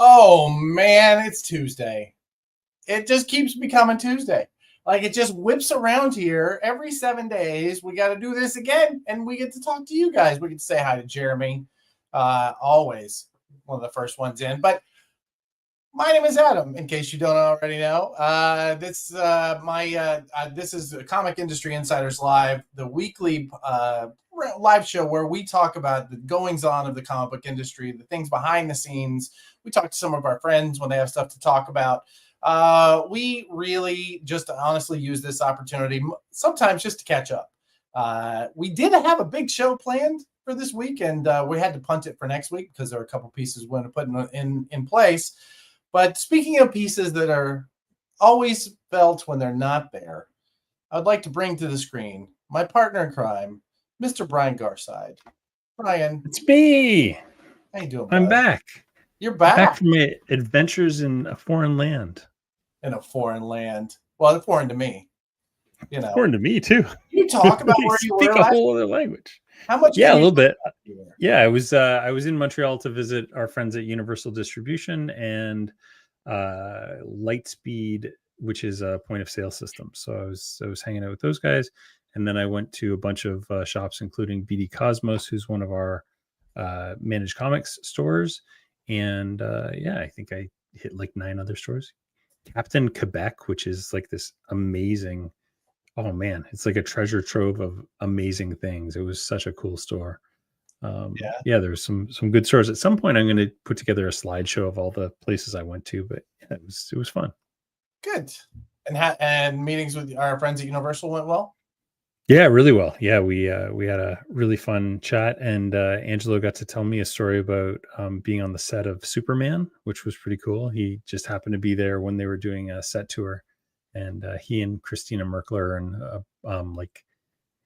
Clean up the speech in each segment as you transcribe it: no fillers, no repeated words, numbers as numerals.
Oh man, it's Tuesday. It just keeps becoming Tuesday. Like it just whips around here every 7 days. We got to do this again, and we get to talk to you guys. We get to say hi to Jeremy. Always one of the first ones in. But my name is Adam, in case you don't already know. This is Comic Industry Insiders Live, the weekly live show where we talk about the goings-on of the comic book industry, the things behind the scenes. We talk to some of our friends when they have stuff to talk about. We really just honestly use this opportunity sometimes just to catch up. We did have a big show planned for this week, and we had to punt it for next week because there were a couple pieces we wanted to put in place. But speaking of pieces that are always felt when they're not there, I'd like to bring to the screen my partner in crime, Mr. Brian Garside. Brian. It's me. How you doing, I'm back. You're back? Back from my adventures in a foreign land. In a foreign land. Well, it's foreign to me. You know. Foreign to me, too. You talk about where you were. Speak a whole other language. How much? Yeah, a little bit. Yeah, I was in Montreal to visit our friends at Universal Distribution and Lightspeed, which is a point of sale system. So I was hanging out with those guys, and then I went to a bunch of shops, including BD Cosmos, who's one of our managed comics stores, and I think I hit like 9 other stores. Captain Quebec, which is like this amazing. Oh man, it's like a treasure trove of amazing things. It was such a cool store. There was some good stores. At some point, I'm going to put together a slideshow of all the places I went to. But yeah, it was fun. Good. And meetings with our friends at Universal went well. Yeah, really well. Yeah, we had a really fun chat, and Angelo got to tell me a story about being on the set of Superman, which was pretty cool. He just happened to be there when they were doing a set tour. And he and Christina Merkler and like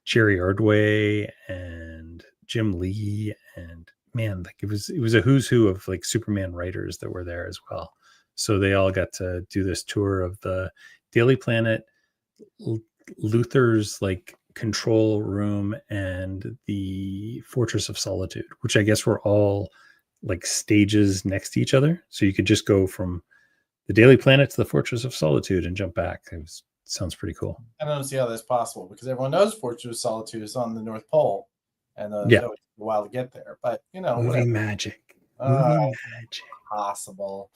Jerry Ordway and Jim Lee, and man, like it was a who's who of like Superman writers that were there as well. So they all got to do this tour of the Daily Planet, Luthor's like control room, and the Fortress of Solitude, which I guess were all like stages next to each other. So you could just go from the Daily Planet to the Fortress of Solitude and jump back. Sounds pretty cool. I don't see how that's possible because everyone knows Fortress of Solitude is on the North Pole, and it takes a while to get there. But you know, movie magic. Magic. Possible.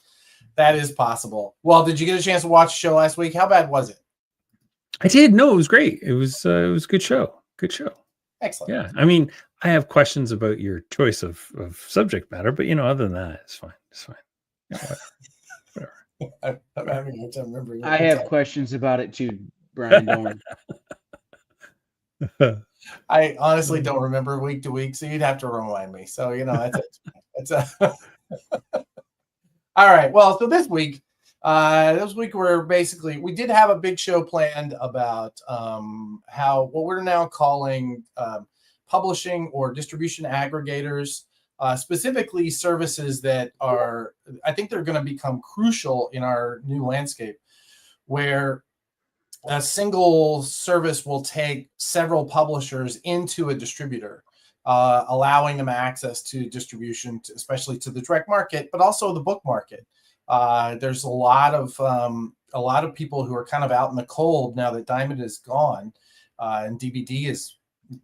That is possible. Well, did you get a chance to watch the show last week? How bad was it? I did. No, it was great. It was a good show. Good show. Excellent. Yeah, I mean, I have questions about your choice of subject matter, but other than that, it's fine. It's fine. Whatever. I'm having a time remembering. I have questions about it too, Brian. Don't worry. I honestly don't remember week to week, so you'd have to remind me. So that's all right. Well, so this week we did have a big show planned about what we're now calling publishing or distribution aggregators. Specifically services that I think they're going to become crucial in our new landscape, where a single service will take several publishers into a distributor, allowing them access to distribution, especially to the direct market, but also the book market. There's a lot of people who are kind of out in the cold now that Diamond is gone, and DVD is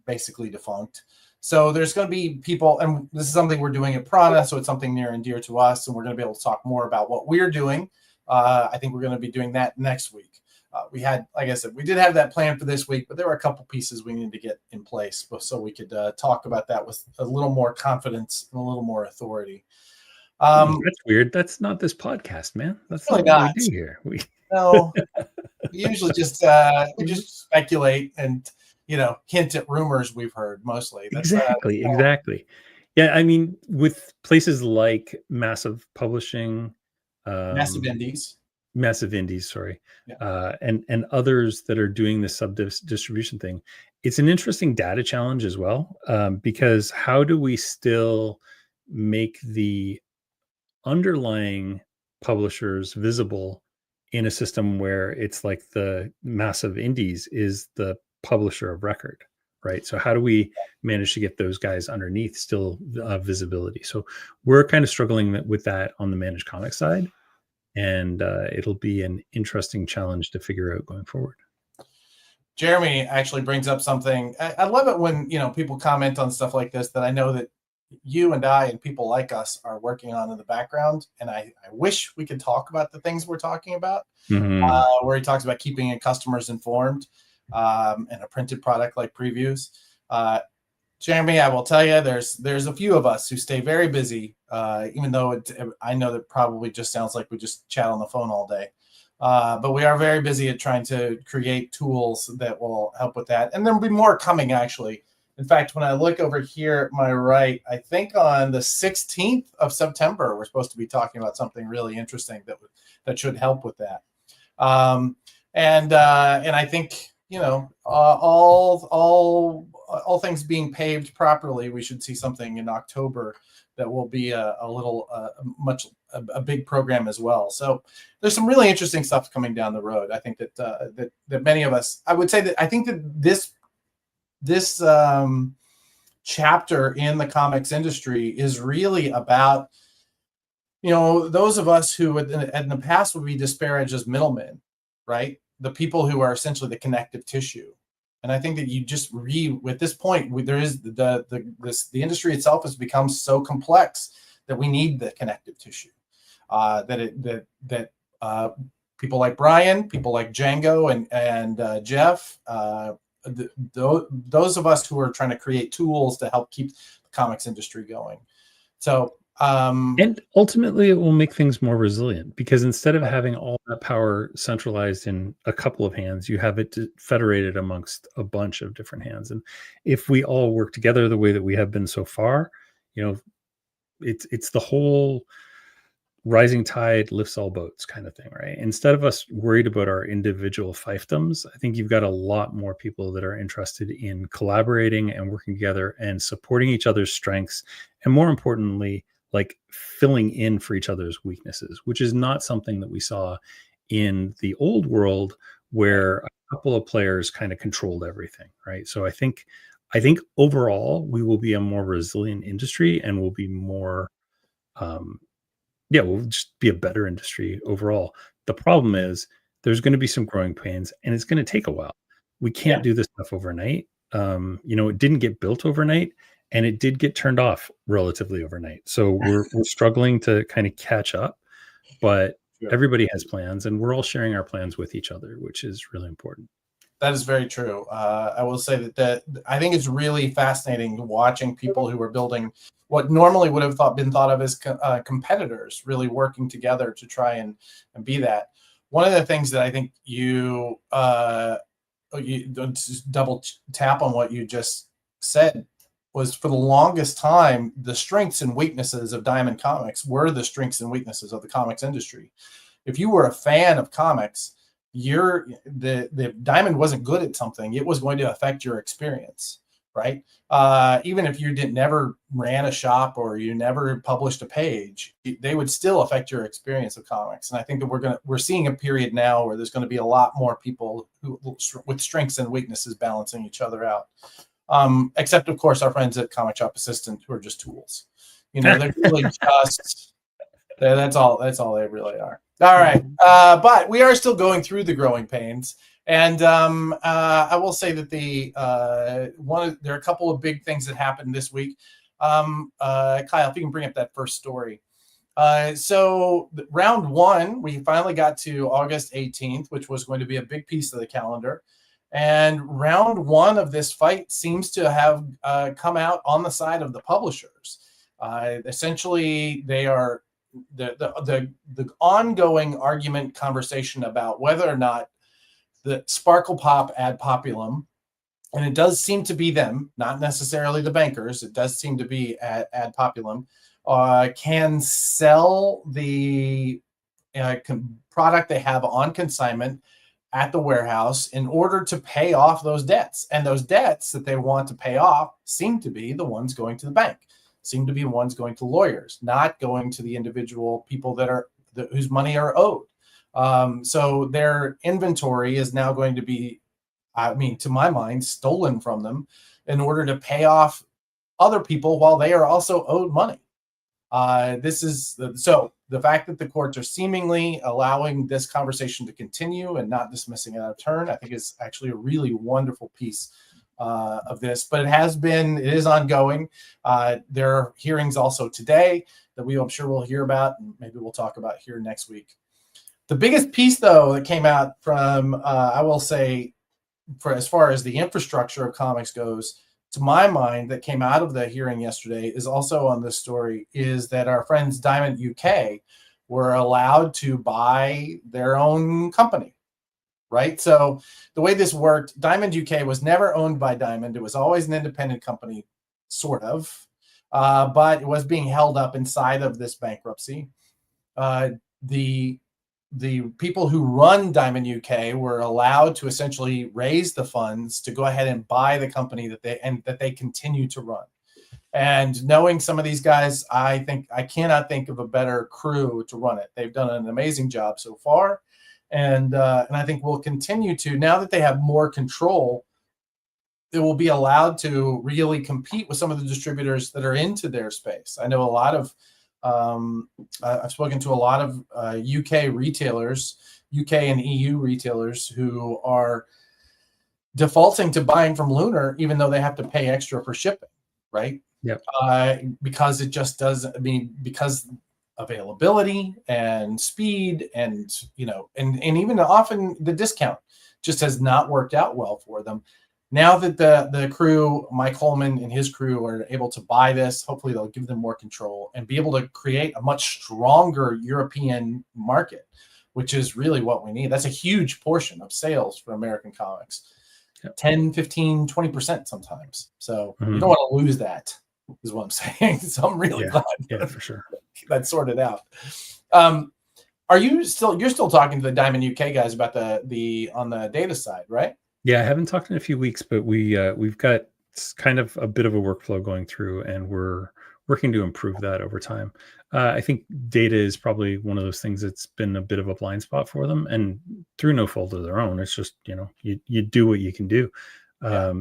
basically defunct. So there's going to be people, and this is something we're doing at Prana, so it's something near and dear to us, and we're going to be able to talk more about what we're doing. I think we're going to be doing that next week. We had, like I said, we did have that plan for this week, but there were a couple pieces we needed to get in place so we could talk about that with a little more confidence and a little more authority. That's weird. That's not this podcast, man. That's really not what we do here. No, we usually just speculate and hint at rumors we've heard mostly. That's, exactly. Yeah, I mean, with places like Massive Publishing, Massive Indies, sorry, and others that are doing the distribution thing, it's an interesting data challenge as well, because how do we still make the underlying publishers visible in a system where it's like the Massive Indies is the publisher of record, right? So how do we manage to get those guys underneath still visibility? So we're kind of struggling with that on the managed comic side, and it'll be an interesting challenge to figure out going forward. Jeremy actually brings up something. I love it when, people comment on stuff like this that I know that you and I and people like us are working on in the background. And I wish we could talk about the things we're talking about, where he talks about keeping customers informed, and a printed product like previews. Jeremy, I will tell you, there's a few of us who stay very busy, even though I know that probably just sounds like we just chat on the phone all day. But we are very busy at trying to create tools that will help with that. And there'll be more coming, actually. In fact, when I look over here at my right, I think on the 16th of September, we're supposed to be talking about something really interesting that should help with that. And I think, all things being paved properly, we should see something in October that will be a big program as well. So there's some really interesting stuff coming down the road. I think that many of us, I would say that I think that this chapter in the comics industry is really about, those of us who in the past would be disparaged as middlemen, right? The people who are essentially the connective tissue. And I think that you just at this point, there is the industry itself has become so complex that we need the connective tissue. That people like Brian, people like Django and Jeff, those of us who are trying to create tools to help keep the comics industry going. So, and ultimately, it will make things more resilient, because instead of having all that power centralized in a couple of hands, you have it federated amongst a bunch of different hands. And if we all work together the way that we have been so far, it's the whole rising tide lifts all boats kind of thing, right? Instead of us worried about our individual fiefdoms, I think you've got a lot more people that are interested in collaborating and working together and supporting each other's strengths, and more importantly, like filling in for each other's weaknesses, which is not something that we saw in the old world, where a couple of players kind of controlled everything, right? So I think overall we will be a more resilient industry, and we'll be more we'll just be a better industry overall. The problem is there's going to be some growing pains, and it's going to take a while. We can't do this stuff overnight. It didn't get built overnight, and it did get turned off relatively overnight. So we're struggling to kind of catch up, but everybody has plans, and we're all sharing our plans with each other, which is really important. That is very true. I will say that I think it's really fascinating watching people who are building what normally would have been thought of as competitors really working together to try and be that. One of the things that I think you just double tap on what you just said was, for the longest time, the strengths and weaknesses of Diamond Comics were the strengths and weaknesses of the comics industry. If you were a fan of comics, the Diamond wasn't good at something, it was going to affect your experience, right? Even if you never ran a shop or you never published a page, they would still affect your experience of comics. And I think that we're seeing a period now where there's going to be a lot more people with strengths and weaknesses balancing each other out. Except, of course, our friends at Comic Shop Assistant, who are just tools. They're really just that's all they really are. All right, but we are still going through the growing pains, and I will say that there are a couple of big things that happened this week. Kyle, if you can bring up that first story. So round one, we finally got to August 18th, which was going to be a big piece of the calendar. And round one of this fight seems to have come out on the side of the publishers. Essentially, they are the ongoing argument conversation about whether or not the Sparkle Pop ad populum, and it does seem to be them, not necessarily the bankers. It does seem to be ad populum, can sell the product they have on consignment at the warehouse in order to pay off those debts. And those debts that they want to pay off seem to be the ones going to the bank, seem to be ones going to lawyers, not going to the individual people whose money are owed. So their inventory is now going to be, to my mind, stolen from them. in order to pay off other people while they are also owed money. So the fact that the courts are seemingly allowing this conversation to continue and not dismissing it out of turn, I think is actually a really wonderful piece of this. But it is ongoing. There are hearings also today that I'm sure we'll hear about, and maybe we'll talk about here next week. The biggest piece, though, that came out from, I will say, for as far as the infrastructure of comics goes, to my mind, that came out of the hearing yesterday is also on this story, is that our friends Diamond UK were allowed to buy their own company, right? So the way this worked, Diamond UK was never owned by Diamond. It was always an independent company, sort of, but it was being held up inside of this bankruptcy. The people who run Diamond UK were allowed to essentially raise the funds to go ahead and buy the company that they continue to run. And knowing some of these guys, I cannot think of a better crew to run it. They've done an amazing job so far, and I think we'll continue to, now that they have more control. They will be allowed to really compete with some of the distributors that are into their space. I know a lot of I've spoken to a lot of UK retailers, UK and EU retailers, who are defaulting to buying from Lunar, even though they have to pay extra for shipping, right? Yep. Because it just doesn't, because availability and speed and, and even often the discount just has not worked out well for them. Now that the crew, Mike Holman and his crew, are able to buy this, hopefully they'll give them more control and be able to create a much stronger European market, which is really what we need. That's a huge portion of sales for American comics. Yep. 10, 15, 20% sometimes. So you don't want to lose that, is what I'm saying. So I'm really glad for sure that's sorted out. You're still talking to the Diamond UK guys about the on the data side, right? Yeah, I haven't talked in a few weeks, but we've got kind of a bit of a workflow going through, and we're working to improve that over time. I think data is probably one of those things that's been a bit of a blind spot for them, and through no fault of their own. It's just, you do what you can do.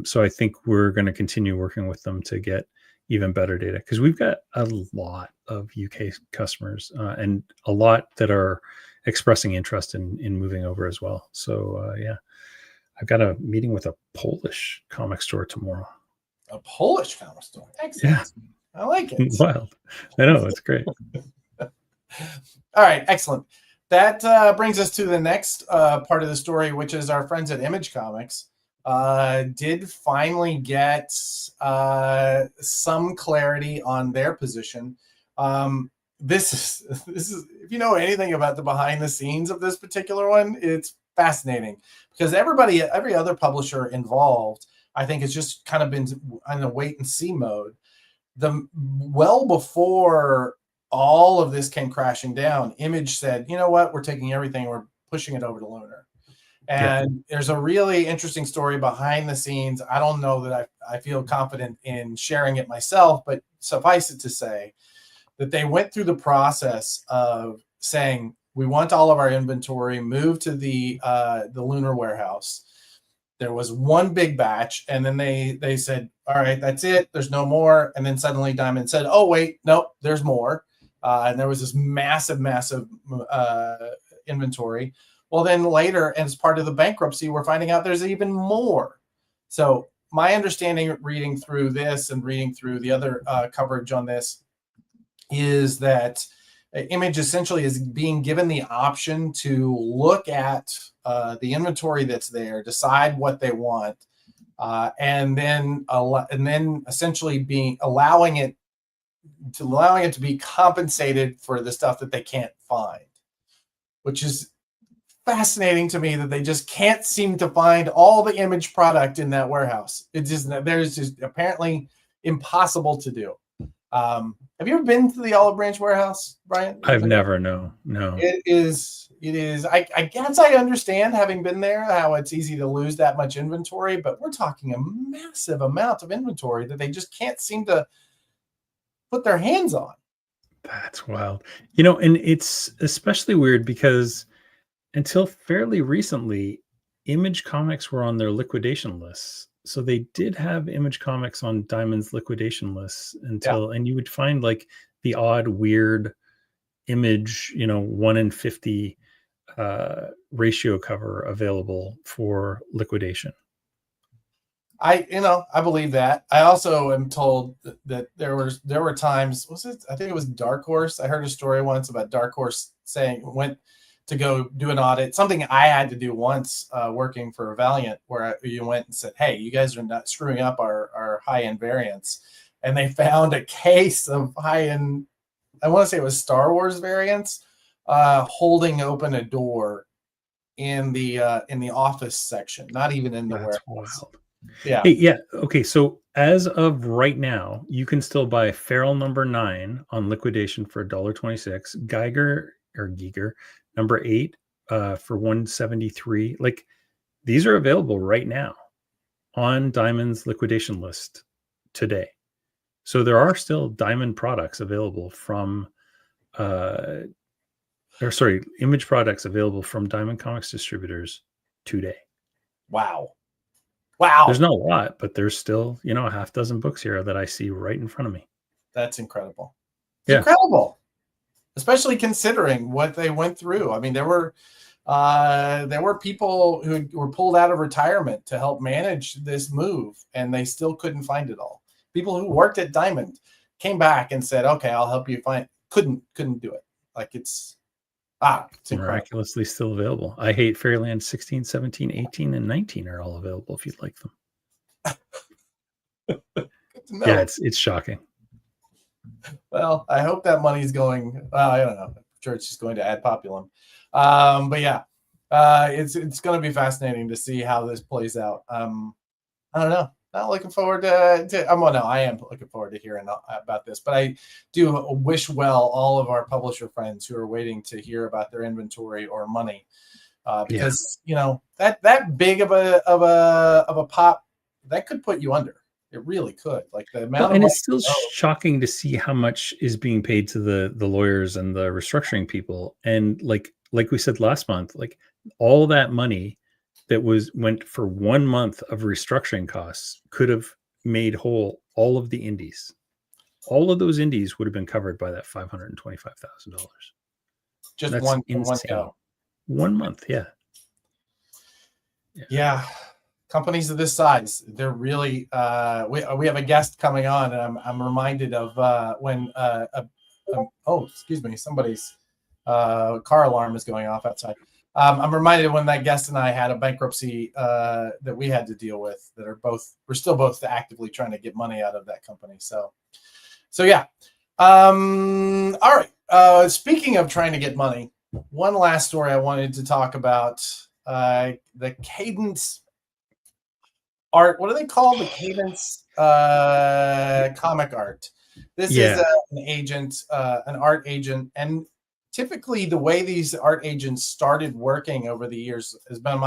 So I think we're going to continue working with them to get even better data, because we've got a lot of UK customers and a lot that are expressing interest in moving over as well. So I've got a meeting with a Polish comic store tomorrow. A Polish comic store? Excellent. Yeah. I like it. Wild. I know, it's great. All right, excellent. That brings us to the next part of the story, which is our friends at Image Comics did finally get some clarity on their position. This is if you know anything about the behind the scenes of this particular one, it's fascinating, because every other publisher involved, I think, has just kind of been in a wait and see mode. Well before all of this came crashing down, Image said, you know what, we're taking everything, we're pushing it over to Lunar. And there's a really interesting story behind the scenes. I don't know that I feel confident in sharing it myself, but suffice it to say that they went through the process of saying, we want all of our inventory moved to the Lunar warehouse. There was one big batch, and then they said, all right, that's it. There's no more. And then suddenly Diamond said, oh, wait, no, there's more. And there was this massive inventory. Well, then later, as part of the bankruptcy, we're finding out there's even more. So my understanding, reading through this and reading through the other coverage on this, is that Image essentially is being given the option to look at the inventory that's there, decide what they want, and then essentially allowing it to be compensated for the stuff that they can't find, which is fascinating to me, that they just can't seem to find all the Image product in that warehouse. It's just apparently impossible to do. Have you ever been to the Olive Branch warehouse, Brian? I've never, no. It is. I guess I understand, having been there, how it's easy to lose that much inventory, but we're talking a massive amount of inventory that they just can't seem to put their hands on. That's wild. And it's especially weird because until fairly recently, Image Comics were on their liquidation lists. So they did have Image Comics on Diamond's liquidation lists until, and you would find like the odd weird Image, 1 in 50 ratio cover available for liquidation. I believe that. I also am told that there were times, I think it was Dark Horse. I heard a story once about Dark Horse saying went to go do an audit, something I had to do once working for Valiant, where you went and said, hey, you guys are not screwing up our high-end variants. And they found a case of high-end, I want to say it was Star Wars variants, holding open a door in the office section, not even in the warehouse. Wild. Yeah. Hey, yeah. Okay. So as of right now, you can still buy Feral number 9 on liquidation for $1.26. Geiger number 8 for $173. Like, these are available right now on Diamond's liquidation list today. So there are still Diamond products available from Image products available from Diamond Comics distributors today. Wow. There's not a lot, but there's still, a half dozen books here that I see right in front of me. That's incredible. It's incredible, especially considering what they went through. I mean, there were people who were pulled out of retirement to help manage this move, and they still couldn't find it all. People who worked at Diamond came back and said, okay, I'll help you find. Couldn't do it. Like, it's miraculously still available. I Hate Fairyland 16, 17, 18, and 19 are all available if you'd like them. Yeah, it's shocking. Well, I hope that money's going. I don't know. I'm sure it's just going to ad populum. But yeah, it's going to be fascinating to see how this plays out. I don't know. Not looking forward I am looking forward to hearing about this, but I do wish well all of our publisher friends who are waiting to hear about their inventory or money, because that big of a pop that could put you under. It really could. Like, the amount and it's still shocking to see how much is being paid to the lawyers and the restructuring people, and like we said last month, like, all that money that went for 1 month of restructuring costs could have made whole all of the indies. All of those indies would have been covered by that $525,000. Just That's one insane. 1 month, yeah. Companies of this size, they're really. We have a guest coming on, and I'm reminded of when. Excuse me, somebody's car alarm is going off outside. I'm reminded when that guest and I had a bankruptcy that we had to deal with. We're still both actively trying to get money out of that company. So yeah. All right. Speaking of trying to get money, one last story I wanted to talk about: the Cadence art. What do they call the Cadence comic art? This is an art agent, and typically the way these art agents started working over the years has been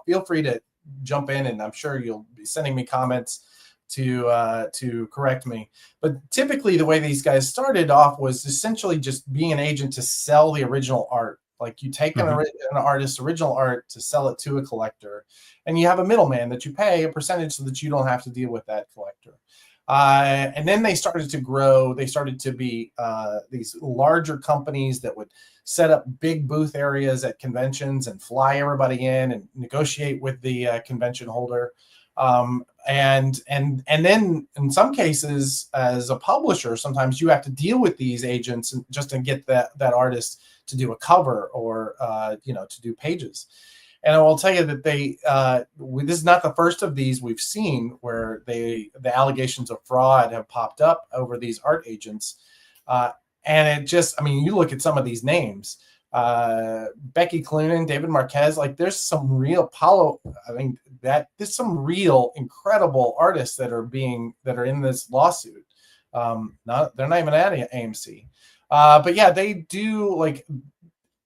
feel free to jump in, and I'm sure you'll be sending me comments to correct me. But typically the way these guys started off was essentially just being an agent to sell the original art. Like, you take an artist's original art to sell it to a collector, and you have a middleman that you pay a percentage so that you don't have to deal with that collector. And then they started to grow. They started to be these larger companies that would set up big booth areas at conventions and fly everybody in and negotiate with the convention holder. And then in some cases, as a publisher, sometimes you have to deal with these agents just to get that artist to do a cover or to do pages. And I will tell you that this is not the first of these we've seen where the allegations of fraud have popped up over these art agents. And it just, you look at some of these names, Becky Cloonan, David Marquez, like, there's some real there's some real incredible artists that are in this lawsuit. They're not even at AMC. But yeah, they do, like,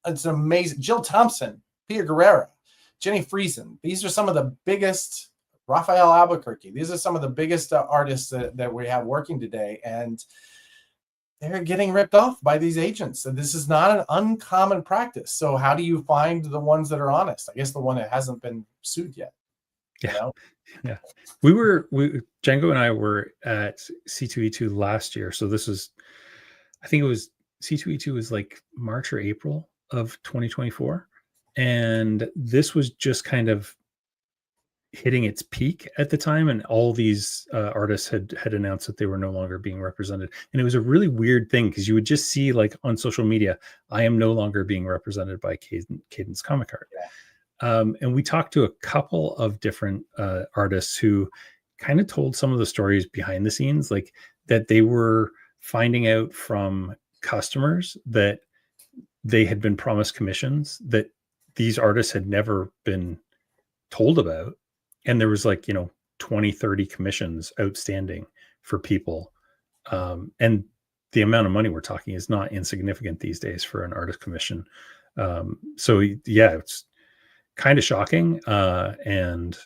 it's amazing. Jill Thompson, Pia Guerrera, Jenny Friesen. These are some of the biggest, Raphael Albuquerque. These are some of the biggest artists that we have working today. And they're getting ripped off by these agents. And this is not an uncommon practice. So how do you find the ones that are honest? I guess the one that hasn't been sued yet. Yeah. You know? Yeah. Django and I were at C2E2 last year. So this was, I think it was C2E2 was like March or April of 2024. And this was just kind of hitting its peak at the time. And all these artists had announced that they were no longer being represented. And it was a really weird thing because you would just see like on social media, I am no longer being represented by Cadence Comic Art. Yeah. And we talked to a couple of different artists who kind of told some of the stories behind the scenes, like that they were finding out from customers that they had been promised commissions that these artists had never been told about. And there was like, 20, 30 commissions outstanding for people. And the amount of money we're talking is not insignificant these days for an artist commission. So yeah, it's kind of shocking, and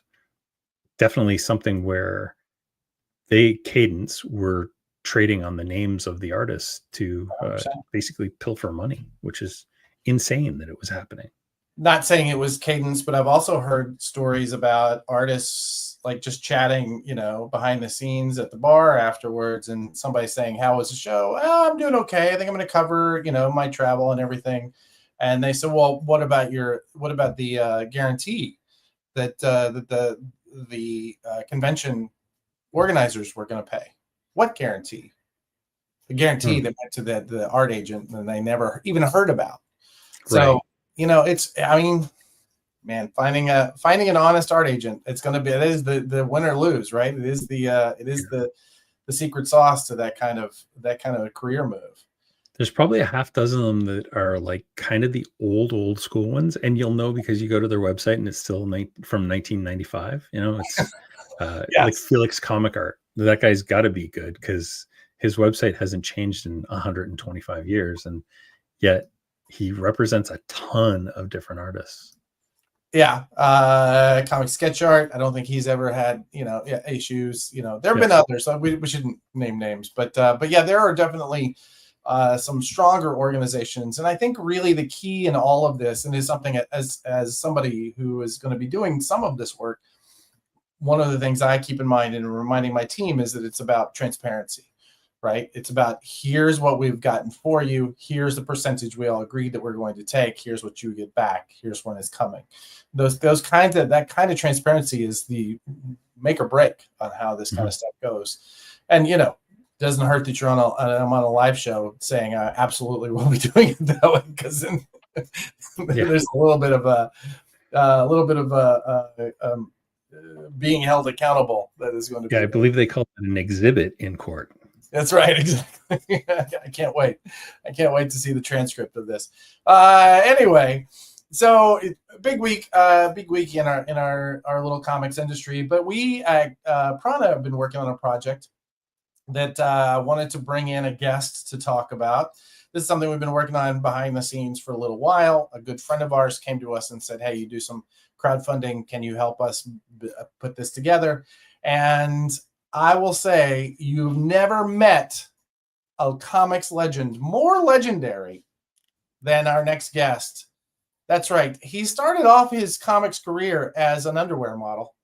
definitely something where Cadence were trading on the names of the artists to basically pilfer money, which is insane that it was happening. Not saying it was Cadence, but I've also heard stories about artists like just chatting, behind the scenes at the bar afterwards, and somebody saying, "How was the show?" "Oh, I'm doing okay. I think I'm going to cover, my travel and everything." And they said, "Well, what about the guarantee that the convention organizers were going to pay? What guarantee? The guarantee that went to the art agent and they never even heard about." So, it's, man, finding an honest art agent, it is the win or lose, right? It is the secret sauce to that kind of a career move. There's probably a half dozen of them that are like kind of the old school ones, and you'll know because you go to their website and it's still from 1995. It's Yes. like Felix Comic Art. That guy's got to be good because his website hasn't changed in 125 years, and yet he represents a ton of different artists. Yeah, comic sketch art. I don't think he's ever had issues. There have been others, so we shouldn't name names, but yeah, there are definitely some stronger organizations, and I think really the key in all of this, and is something as somebody who is going to be doing some of this work, one of the things I keep in mind and reminding my team is that it's about transparency. Right? It's about, here's what we've gotten for you. Here's the percentage we all agreed that we're going to take. Here's what you get back. Here's when it's coming. That kind of transparency is the make or break on how this kind of stuff goes. And, doesn't hurt that I'm on a live show saying I absolutely will be doing it that way, because then there's a little bit of being held accountable that is going to be. Yeah, I believe they call it an exhibit in court. That's right. Exactly. I can't wait. To see the transcript of this. Anyway, so big week in our little comics industry. But we at Prana have been working on a project that wanted to bring in a guest to talk about. This is something we've been working on behind the scenes for a little while. A good friend of ours came to us and said, "Hey, you do some crowdfunding. Can you help us put this together?" And I will say, you've never met a comics legend more legendary than our next guest. That's right. He started off his comics career as an underwear model.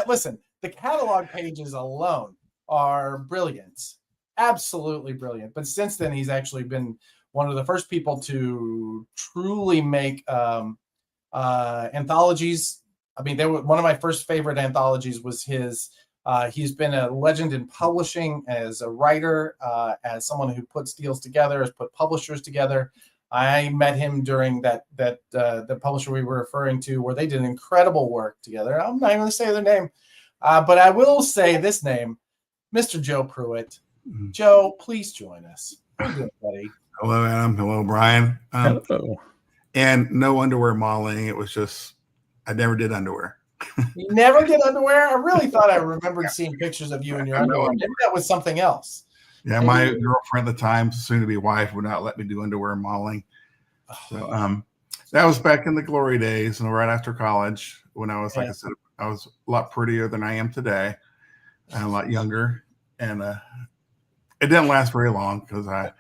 Listen, the catalog pages alone are brilliant. Absolutely brilliant. But since then, he's actually been one of the first people to truly make anthologies. I mean, one of my first favorite anthologies was his. He's been a legend in publishing as a writer, as someone who puts deals together, has put publishers together. I met him during the publisher we were referring to, where they did incredible work together. I'm not even going to say their name, but I will say this name, Mr. Joe Pruitt. Joe, please join us. How you doing, buddy? Hello, Adam. Hello, Brian. Hello. And no underwear modeling. It was just, I never did underwear. You never did underwear? I really thought I remembered seeing pictures of you in your underwear. Maybe that was something else. Yeah, my girlfriend at the time, soon-to-be wife, would not let me do underwear modeling. So, that was back in the glory days, and right after college, when I was, like I said, I was a lot prettier than I am today, and a lot younger, and it didn't last very long because I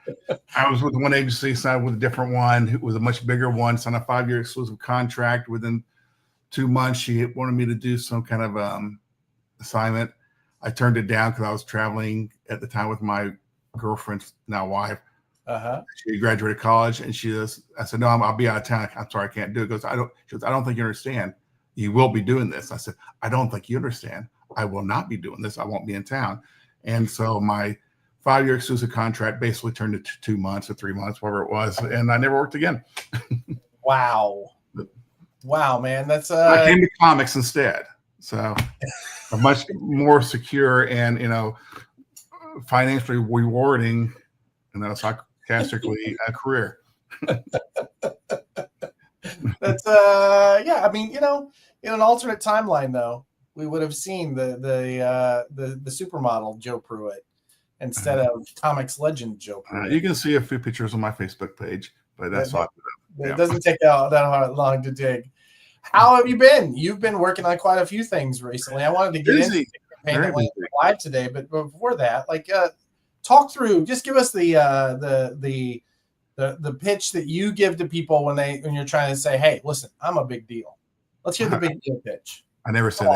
was with one agency, signed with a different one, who was a much bigger one, signed a 5-year exclusive contract. Within 2 months, she wanted me to do some kind of assignment. I turned it down because I was traveling at the time with my girlfriend's now wife. She graduated college, and I said, no, I'll be out of town. I'm sorry, I can't do it. She goes, I don't think you understand. You will be doing this. I said, I don't think you understand. I will not be doing this. I won't be in town. And so my 5-year exclusive contract basically turned into 2 months or 3 months, whatever it was. And I never worked again. Wow. Wow, man. That's I came to comics instead. So a much more secure and, financially rewarding, sarcastically, career. That's yeah. I mean, in an alternate timeline, though, we would have seen the supermodel Joe Pruitt instead of comics legend Joe Pruitt. You can see a few pictures on my Facebook page, but that's all. It doesn't take that long to dig. How have you been? You've been working on quite a few things recently. I wanted to get into the campaign that went live today, but before that, talk through. Just give us the pitch that you give to people when you're trying to say, "Hey, listen, I'm a big deal." Let's hear the big deal pitch. I never said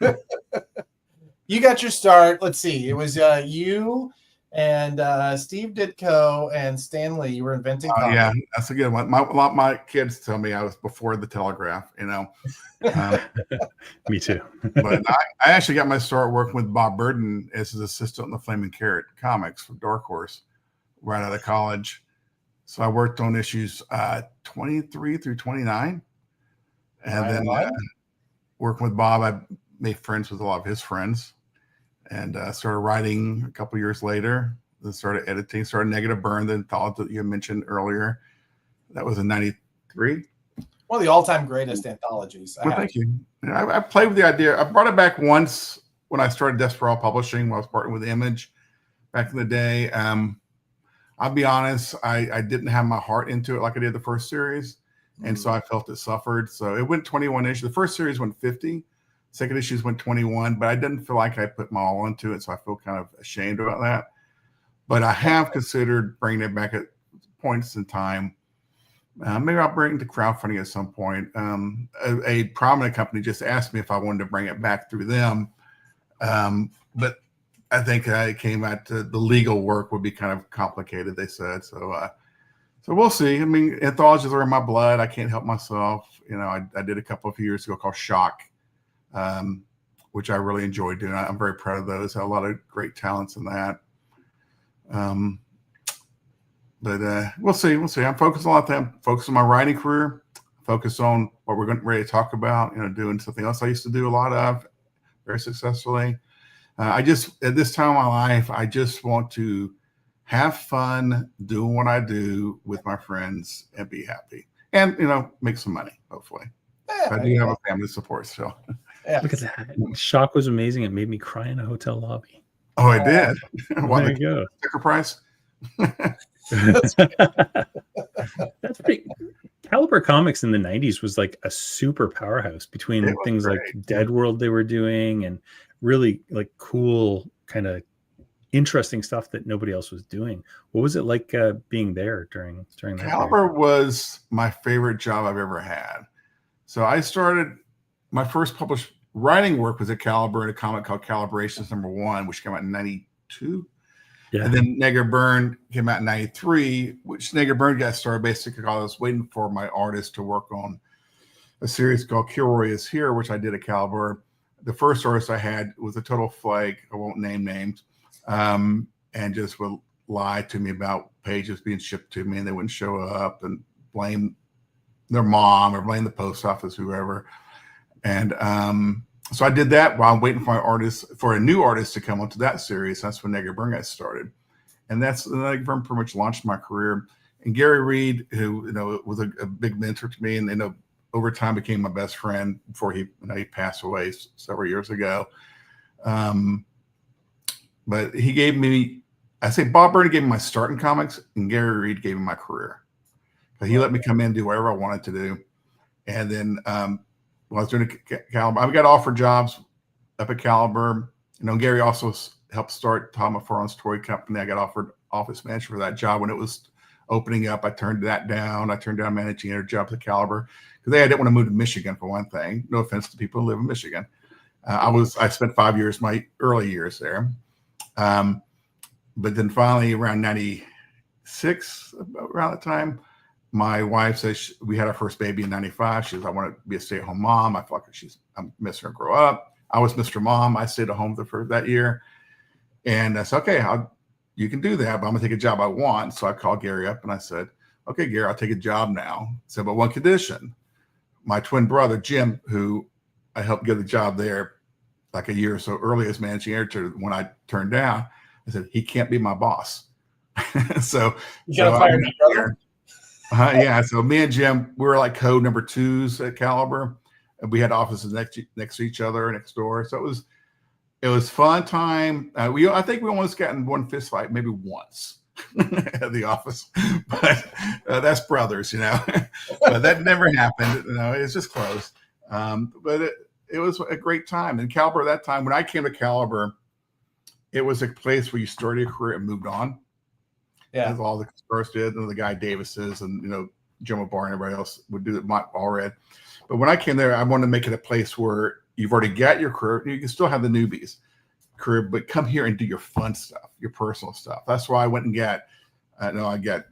that. You got your start. Let's see. It was you and Steve Ditko and Stan Lee. You were inventing comics. Yeah, that's a good one. My kids tell me I was before the telegraph, Me too. But I actually got my start working with Bob Burden as his assistant on the Flaming Carrot comics for Dark Horse right out of college. So I worked on issues 23 through 29. And then working with Bob, I made friends with a lot of his friends. And started writing a couple years later. Then started editing, started Negative Burn, the anthology that you mentioned earlier. That was in 93. One of the all-time greatest anthologies. Well, thank you. I played with the idea. I brought it back once when I started Desperado Publishing, when I was partnering with Image back in the day. I'll be honest, I didn't have my heart into it like I did the first series. And so I felt it suffered. So it went 21 issues. The first series went 50. Second issues went 21, but I didn't feel like I put my all into it, so I feel kind of ashamed about that. But I have considered bringing it back at points in time. Maybe I'll bring it to crowdfunding at some point. A prominent company just asked me if I wanted to bring it back through them, but I think it came out to the legal work would be kind of complicated, they said. So we'll see. I mean, anthologies are in my blood. I can't help myself. I did a couple of years ago called Shock. Which I really enjoyed doing. I'm very proud of those. I have a lot of great talents in that. But we'll see. I'm focused on a lot of them. Focus on my writing career. Focus on what we're ready to talk about. Doing something else I used to do a lot of very successfully. At this time of my life, I just want to have fun doing what I do with my friends and be happy, and make some money. Hopefully, I do have a family support still. Yeah. Look at that. Shock was amazing. It made me cry in a hotel lobby. Oh, I did. There you go. Sticker price. That's pretty. Caliber Comics in the 90s was like a super powerhouse between things like Dead World they were doing and really like cool kind of interesting stuff that nobody else was doing. What was it like being there during that Caliber period? was my favorite job I've ever had. So I started my first published writing work was at Caliber in a comic called Calibrations #1, which came out in 92. Yeah. And then Negative Burn came out in 93, which Negative Burn got started basically because I was waiting for my artist to work on a series called Kilroy is Here, which I did at Caliber. The first artist I had was a total flake. I won't name names. And just would lie to me about pages being shipped to me and they wouldn't show up and blame their mom or blame the post office, whoever. And so I did that while I'm waiting for a new artist to come onto that series. That's when Negative Burn got started. And Negative Burn pretty much launched my career. And Gary Reed, who was a big mentor to me and over time became my best friend before he passed away several years ago. But he gave me, Bob Burney gave me my start in comics and Gary Reed gave me my career. But he let me come in and do whatever I wanted to do. And then when I was doing Caliber, I got offered jobs up at Caliber. Gary also helped start Tom McFarlane's toy company. I got offered office manager for that job when it was opening up. I turned that down. I turned down managing editor job at Caliber because I didn't want to move to Michigan for one thing. No offense to people who live in Michigan. I spent 5 years, my early years there. But then finally around 96, around that time, my wife says we had our first baby in 95. She says, I want to be a stay-at-home mom. I feel like I miss her and grow up. I was Mr. Mom. I stayed at home for that year. And I said, okay, you can do that, but I'm going to take a job I want. So I called Gary up and I said, okay, Gary, I'll take a job now. He said, but one condition. My twin brother, Jim, who I helped get the job there like a year or so early as managing editor, when I turned down, I said, he can't be my boss. So you gotta fire me, brother. Yeah. So me and Jim, we were like code number 2s at Caliber, and we had offices next to each other, next door. So it was fun time. I think we almost got in one fist fight, maybe once at the office, but that's brothers, you know. But that never happened. You know, it's just close. But it was a great time. And Caliber at that time, when I came to Caliber, it was a place where you started your career and moved on. Yeah, as all the stars did, and the guy Davis's, and Joe McBar and everybody else would do it. All read. But when I came there, I wanted to make it a place where you've already got your career. You can still have the newbies career, but come here and do your fun stuff, your personal stuff. That's why I went and got, I got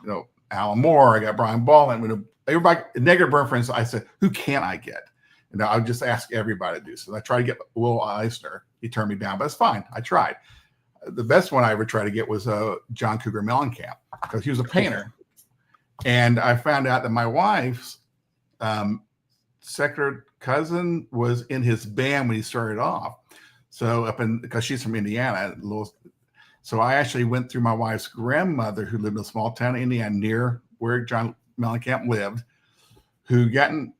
Alan Moore, I got Brian Ballin. Everybody, negative burn friends, I said, who can I get? And I would just ask everybody to do so. I tried to get Will Eisner. He turned me down, but it's fine. I tried. The best one I ever tried to get was John Cougar Mellencamp, because he was a painter. And I found out that my wife's second cousin was in his band when he started off. So because she's from Indiana, so I actually went through my wife's grandmother, who lived in a small town in Indiana near where John Mellencamp lived, who gotten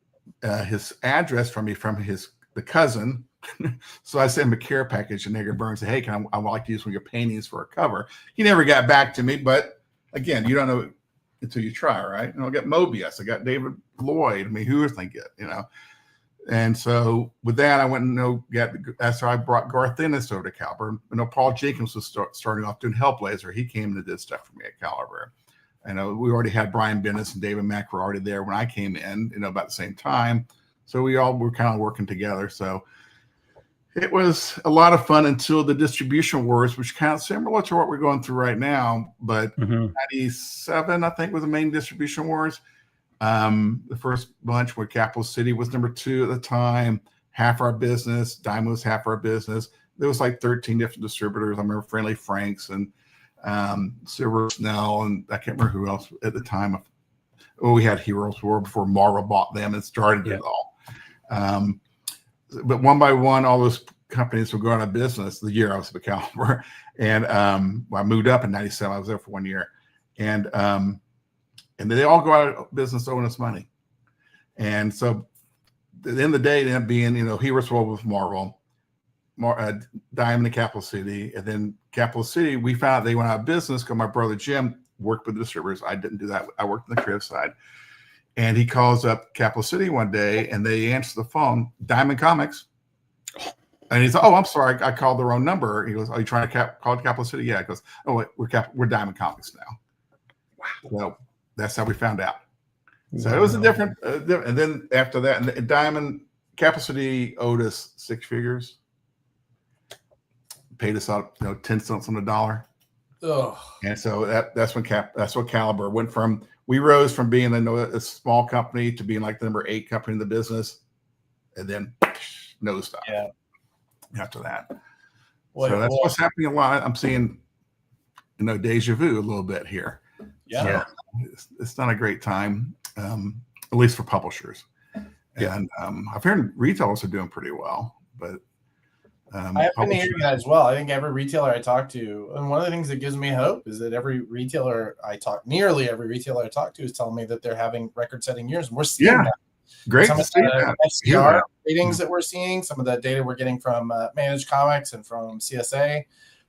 his address from me from the cousin. So I sent him a care package, and Edgar Burns said, hey, I would like to use one of your paintings for a cover. He never got back to me, but again, you don't know until you try, right? And I got Mobius, I got David Lloyd. I mean, who would think it, And so with that, I went and that's how I brought Garth Ennis over to Caliber. Paul Jenkins was starting off doing Hellblazer. He came and did stuff for me at Caliber. We already had Brian Bennis and David Mack were already there when I came in, about the same time. So we all were kind of working together. So it was a lot of fun until the distribution wars, which kind of similar to what we're going through right now. But 97, I think, was the main distribution wars. The first bunch where Capital City was number 2 at the time, half our business. Diamond was half our business. There was like 13 different distributors. I remember Friendly Franks and Silver Snell, and I can't remember who else at the time. We had Heroes War before Marvel bought them and started it all. But one by one, all those companies would go out of business the year I was at Caliber. And I moved up in 97. I was there for 1 year. And they all go out of business owing us money. And so at the end of the day, it ended up being, Heroes War with Marvel, Diamond and Capital City. And then Capital City, we found out they went out of business because my brother Jim worked with the distributors. I didn't do that. I worked on the creative side. And he calls up Capital City one day, and they answer the phone, Diamond Comics. And he's, oh, I'm sorry, I called the wrong number. He goes, are you trying to call Capital City? Yeah. He goes, oh, wait, we're Diamond Comics now. Wow. So that's how we found out. So it was a different, and then after that, and Diamond, Capital City owed us 6 figures, paid us out, 10 cents on the dollar. Ugh. And so that's what Caliber went from. We rose from being a small company to being like the number 8 company in the business, and then nosedive. Yeah. After that, so that's what's happening a lot. I'm seeing, deja vu a little bit here. Yeah, so it's not a great time, at least for publishers. And I've heard retailers are doing pretty well, but I've been hearing that as well. I think every retailer I talk to, and one of the things that gives me hope is that nearly every retailer I talk to is telling me that they're having record-setting years, and we're seeing that. Great. Some of the FCR ratings that we're seeing, some of the data we're getting from Managed Comics and from CSA,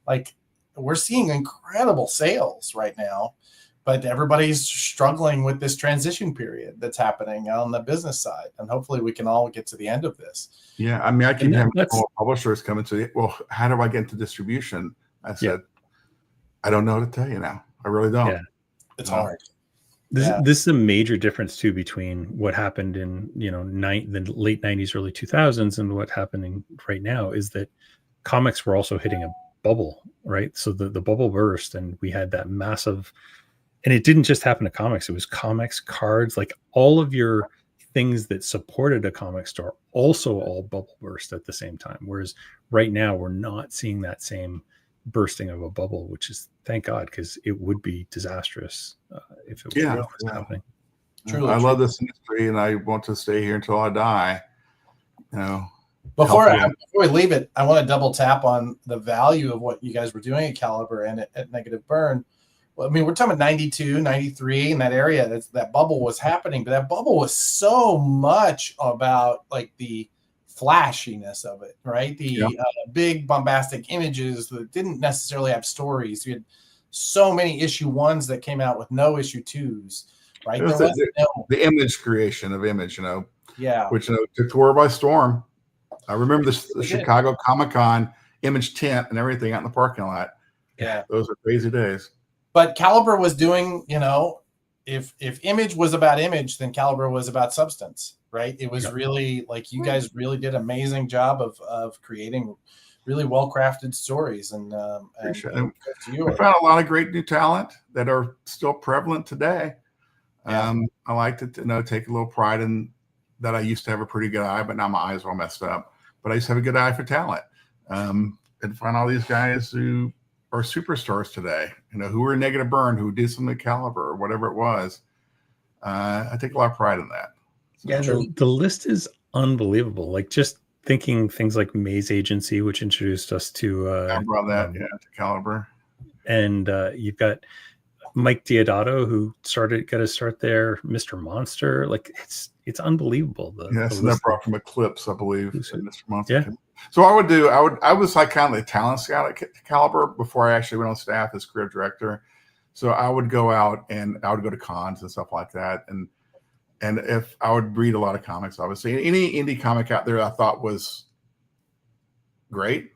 like we're seeing incredible sales right now, but everybody's struggling with this transition period that's happening on the business side, and hopefully we can all get to the end of this. Yeah, I mean, I keep having publishers coming to well, how do I get into distribution? I said, I don't know what to tell you now. I really don't. Yeah. It's hard. This is a major difference too between what happened in the late 90s, early 2000s, and what happening right now is that comics were also hitting a bubble, right? So the bubble burst, and we had that massive, and it didn't just happen to comics. It was comics, cards, like all of your things that supported a comic store also all bubble burst at the same time. Whereas right now we're not seeing that same bursting of a bubble, which is, thank God, because it would be disastrous if it was happening. Truly, I love this industry, and I want to stay here until I die. Before we leave it, I want to double tap on the value of what you guys were doing at Caliber and at Negative Burn. Well, I mean, we're talking about 92, 93 in that area. That bubble was happening, but that bubble was so much about like the flashiness of it, right? The big bombastic images that didn't necessarily have stories. You had so many issue 1s that came out with no issue 2s, right? The image creation of image, which took the world by storm. I remember the Chicago Comic-Con image tent and everything out in the parking lot. Yeah, those were crazy days. But Caliber was doing, if image was about image, then Caliber was about substance, right? It was really like you guys really did an amazing job of creating really well-crafted stories. And we found a lot of great new talent that are still prevalent today. I like to take a little pride in that. I used to have a pretty good eye, but now my eyes are all messed up. But I used to have a good eye for talent, and find all these guys who are superstars today, who were Negative Burn, who did some Caliber or whatever it was. I take a lot of pride in that. So. Yeah, the list is unbelievable. Like just thinking things like Maze Agency, which introduced us to I brought that to Caliber, and you've got Mike Diodato, who got to start there. Mr. Monster, like it's unbelievable. And that brought from Eclipse, I believe. Mr. Monster. Yeah. So I was like kind of the talent scout at Caliber before I actually went on staff as creative director. So I would go out and I would go to cons and stuff like that. And if I would read a lot of comics, obviously any indie comic out there I thought was great,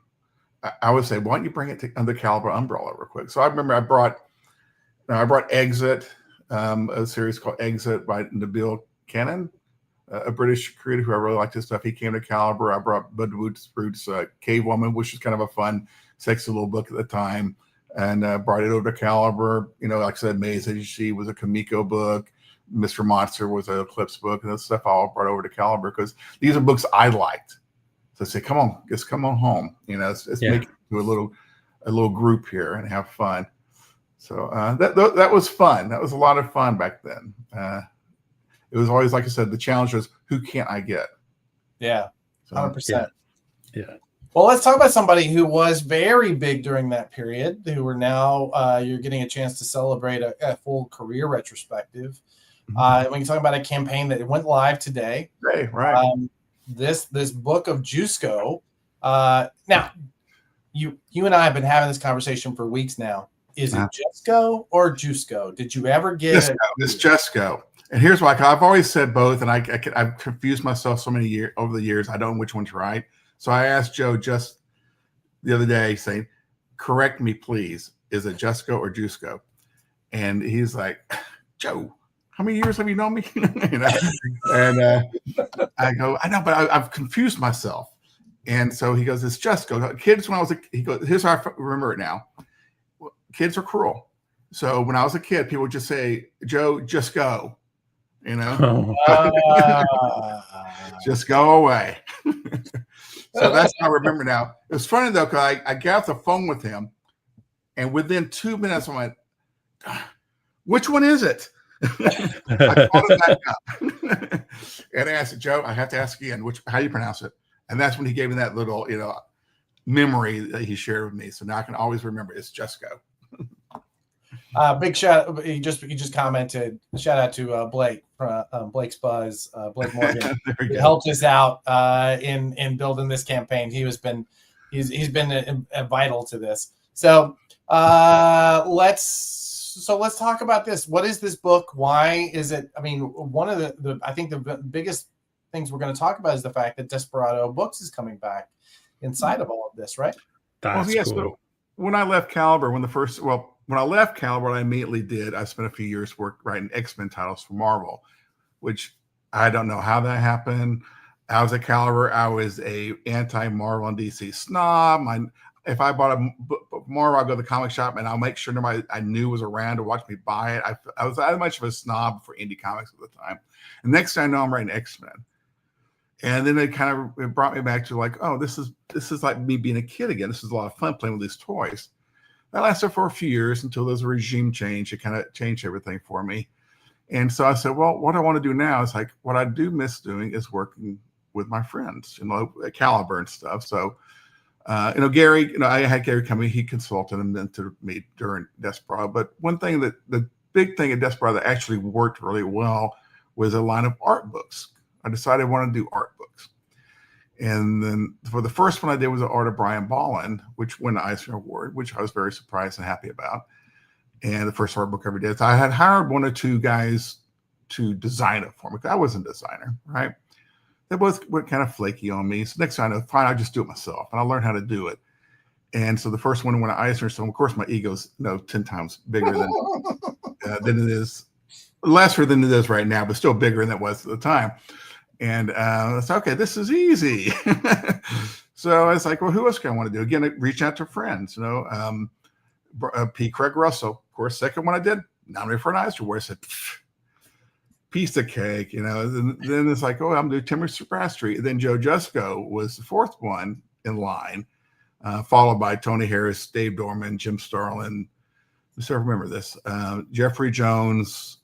I would say, why don't you bring it under Caliber umbrella real quick? So I remember I brought Exit, a series called Exit by Nabil Cannon, a British creator who I really liked his stuff. He came to Caliber. I brought Bud Root's Cave Woman, which was kind of a fun, sexy little book at the time, and brought it over to Caliber. Like I said, Maze Agency was a Kamiko book. Mr. Monster was an Eclipse book, and that stuff I all brought over to Caliber because these are books I liked. So I say, come on, just come on home. Let's make it to a little group here and have fun. So that was fun. That was a lot of fun back then. It was always, like I said, the challenge was who can't I get? Yeah, 100%. Yeah. Well, let's talk about somebody who was very big during that period, who are now you're getting a chance to celebrate a full career retrospective. Mm-hmm. We can talk about a campaign that went live today. Right. This Book of Jusko. Now, you and I have been having this conversation for weeks now. Is it Jusko or Jusko? Did you ever get it? It's Jusko. And here's why. I've always said both, and I've confused myself so many years over the years. I don't know which one's right. So I asked Joe just the other day, saying, "Correct me, please. Is it Jusko or Jusko?" And he's like, "Joe, how many years have you known me?" And I go, "I know, but I've confused myself." And so he goes, "It's Jusko." Kids, when I was he goes, "Here's how I remember it now. Kids are cruel. So when I was a kid, people would just say, Joe, just go. Just go away." So that's how I remember now. It was funny though, because I got off the phone with him, and within 2 minutes I went, "Which one is it?" I called him back up and I asked Joe, "I have to ask again, how do you pronounce it?" And that's when he gave me that little, memory that he shared with me. So now I can always remember it's Jusko. Big shout! He just commented. Shout out to Blake, Blake's Buzz, Blake Morgan. He helped us out in building this campaign. He's been vital to this. So let's talk about this. What is this book? Why is it? I mean, one of the I think the biggest things we're going to talk about is the fact that Desperado Books is coming back inside of all of this, right? That's cool. So when I left Caliber, when I left Caliber, what I immediately did, I spent a few years writing X-Men titles for Marvel, which I don't know how that happened. I was at Caliber. I was a anti-Marvel and DC snob. If I bought a Marvel, I'll go to the comic shop and I'll make sure nobody I knew was around to watch me buy it. I was that much of a snob for indie comics at the time. And next thing I know, I'm writing X-Men. And then it brought me back to like, oh, this is like me being a kid again. This is a lot of fun playing with these toys. That lasted for a few years until there was a regime change. It kind of changed everything for me. And so I said, well, what I want to do now is like what I do miss doing is working with my friends, at Caliber and stuff. So, Gary, I had Gary come in, he consulted and mentored me during Desperado. But one thing the big thing at Desperado that actually worked really well was a line of art books. I decided I wanted to do art books. And then for the first one I did was the art of Brian Bolland, which won the Eisner Award, which I was very surprised and happy about. And the first art book I ever did. So I had hired one or two guys to design it for me. I wasn't a designer, right? They both were kind of flaky on me. So next time I know, fine, I'll just do it myself. And I learned how to do it. And so the first one went to Eisner. So of course my ego's 10 times bigger than it is, lesser than it is right now, but still bigger than it was at the time. And I said, okay, this is easy. So I was like, well, who else can I want to do? Again, I reached out to friends, P. Craig Russell, of course, second one I did, nominated for an Eisner Award. I said, piece of cake, and then it's like, oh, I'm doing Timothy Bradstreet. Then Joe Jusko was the fourth one in line, followed by Tony Harris, Dave Dorman, Jim Starlin. I remember this. Jeffrey Jones,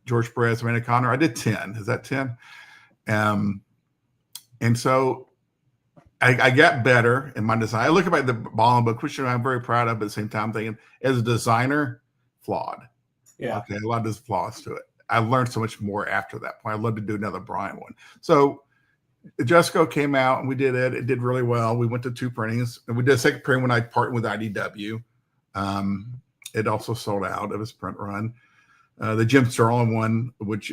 George Perez, Amanda Connor. I did 10. Is that 10? And so I got better in my design. I look at the Bolland book, which I'm very proud of, but at the same time, I'm thinking as a designer, flawed. Yeah. Okay, a lot of there's flaws to it. I learned so much more after that point. I'd love to do another Brian one. So Jusko came out and we did it. It did really well. We went to 2 printings and we did a second printing when I partnered with IDW. It also sold out of his print run. The Jim Starlin one, which,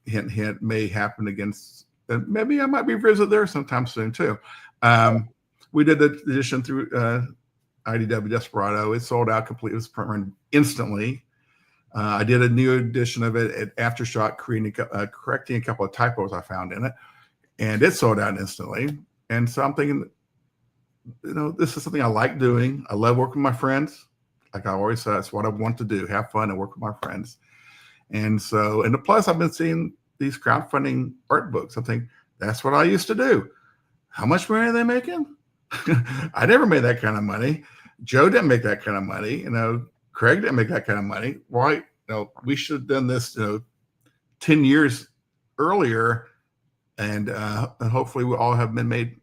hint, hint, may happen against, maybe I might be visited there sometime soon too. We did the edition through IDW Desperado. It sold out completely. It was print run instantly. I did a new edition of it at Aftershock, correcting a couple of typos I found in it, and it sold out instantly. And so I'm thinking, this is something I like doing. I love working with my friends. Like I always say, that's what I want to do, have fun and work with my friends. And so, and plus I've been seeing these crowdfunding art books. I'm thinking, that's what I used to do. How much money are they making? I never made that kind of money. Joe didn't make that kind of money. Craig didn't make that kind of money. Why? We should have done this, 10 years earlier, and hopefully we all have been made,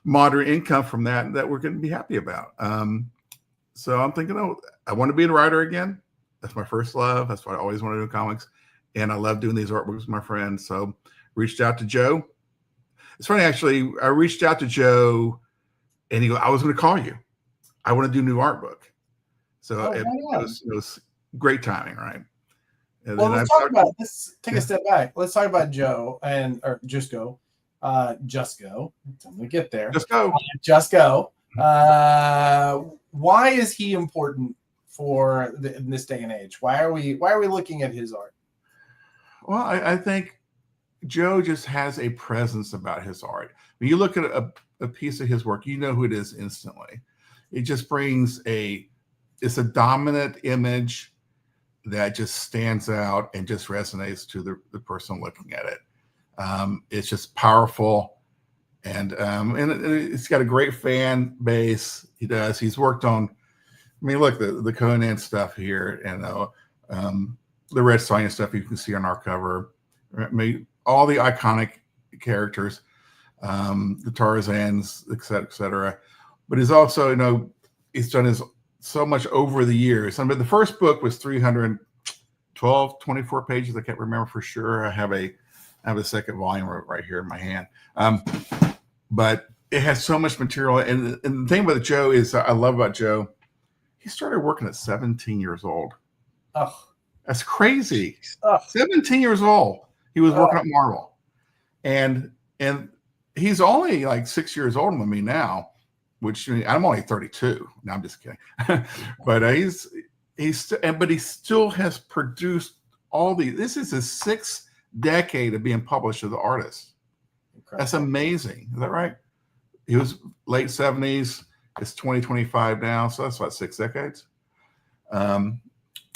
moderate income from that we're going to be happy about. So I'm thinking, I want to be a writer again. That's my first love. That's what I always want to do in comics, and I love doing these artworks with my friends. So reached out to Joe. It's funny, actually. I reached out to Joe, and he goes, "I was going to call you. I want to do a new art book." So it was great timing, right? And well, let's take a step back. Let's talk about Joe or Jusko. Jusko. Let me get there. Jusko. Why is he important for in this day and age? Why are we looking at his art? Well, I think Joe just has a presence about his art. When you look at a piece of his work, you know who it is instantly. It just brings it's a dominant image that just stands out and just resonates to the person looking at it. It's just powerful, and it's got a great fan base. He does. He's worked on, look, the Conan stuff here, and the Red Sonja stuff you can see on our cover. All the iconic characters, the Tarzans, et cetera. But he's also, he's done so much over the years. The first book was 24 pages. I can't remember for sure. I have a second volume right here in my hand. But it has so much material. And the thing about Joe is, I love about Joe, he started working at 17 years old. Oh, that's crazy. 17 years old. He was working at Marvel. And he's only like 6 years older than me now. which I'm only 32. No, I'm just kidding. But he still has produced all these. This is his 6th decade of being published as an artist. Incredible. That's amazing. Is that right? He was late 70s. It's 2025 now, so that's about 6 decades.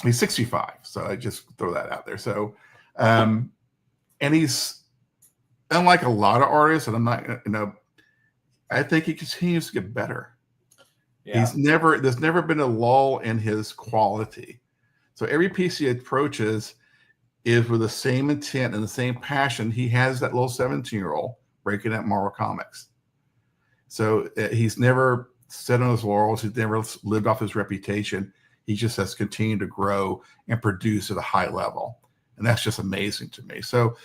He's 65, so I just throw that out there. So, and he's unlike a lot of artists, and I'm not, I think he continues to get better. Yeah. There's never been a lull in his quality. So every piece he approaches is with the same intent and the same passion. He has that little 17-year-old breaking out Marvel Comics. So he's never set on his laurels. He's never lived off his reputation. He just has continued to grow and produce at a high level. And that's just amazing to me. So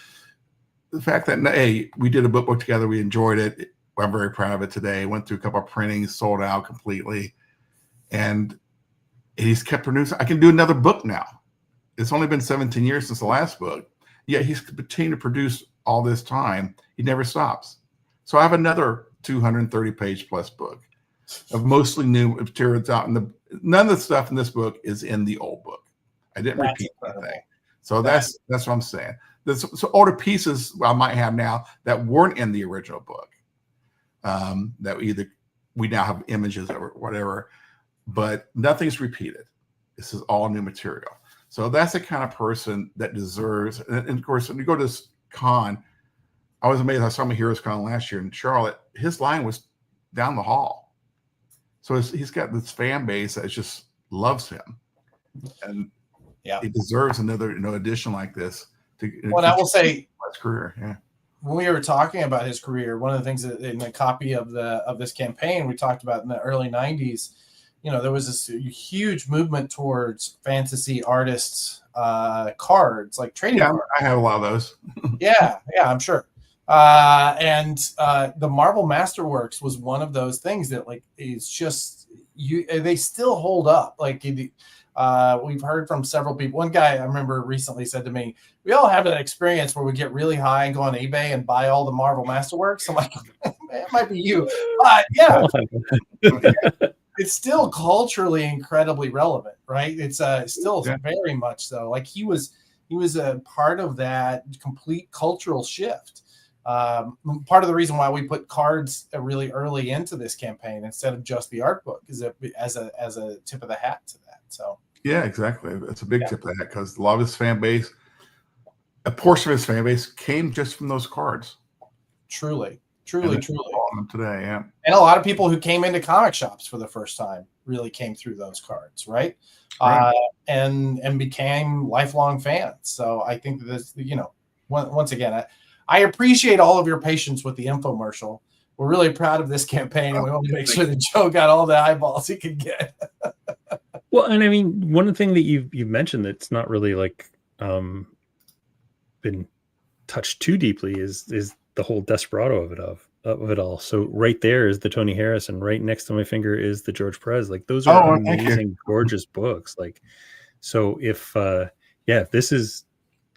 the fact that, hey, we did a book together, we enjoyed it. I'm very proud of it today. Went through a couple of printings, sold out completely. And he's kept producing. I can do another book now. It's only been 17 years since the last book. Yet he's continued to produce all this time. He never stops. So I have another 230-page plus book of mostly new materials out. None of the stuff in this book is in the old book. I didn't repeat anything. So that's what I'm saying. So older pieces I might have now that weren't in the original book. That either we now have images or whatever, but nothing's repeated. This is all new material. So that's the kind of person that deserves. And of course, when you go to this con, I was amazed. I saw my Heroes Con last year in Charlotte. His line was down the hall. So he's got this fan base that just loves him, and he deserves another edition like this. Well, I will say his career. Yeah. When we were talking about his career, one of the things that in the copy of this campaign we talked about in the early 90s, there was this huge movement towards fantasy artists cards, like trading cards. I have a lot of those. yeah, I'm sure. And the Marvel Masterworks was one of those things that is just they still hold up. We've heard from several people. One guy I remember recently said to me, we all have that experience where we get really high and go on eBay and buy all the Marvel Masterworks. I'm like, it might be you. But yeah, it's still culturally incredibly relevant, right? It's still very much so. He was a part of that complete cultural shift. Part of the reason why we put cards really early into this campaign instead of just the art book is as a tip of the hat to that. So yeah, exactly. It's a big tip of the hat because a lot of his fan base, a portion of his fan base, came just from those cards. Truly. Today, yeah. And a lot of people who came into comic shops for the first time really came through those cards, right? And became lifelong fans. So I think that this, once again, I appreciate all of your patience with the infomercial. We're really proud of this campaign, and we want to make sure that Joe got all the eyeballs he could get. Well, and I mean, one thing that you've mentioned that's not really been touched too deeply is the whole desperado of it all. So right there is the Tony Harris, and right next to my finger is the George Perez. Those are amazing, gorgeous books. So if this is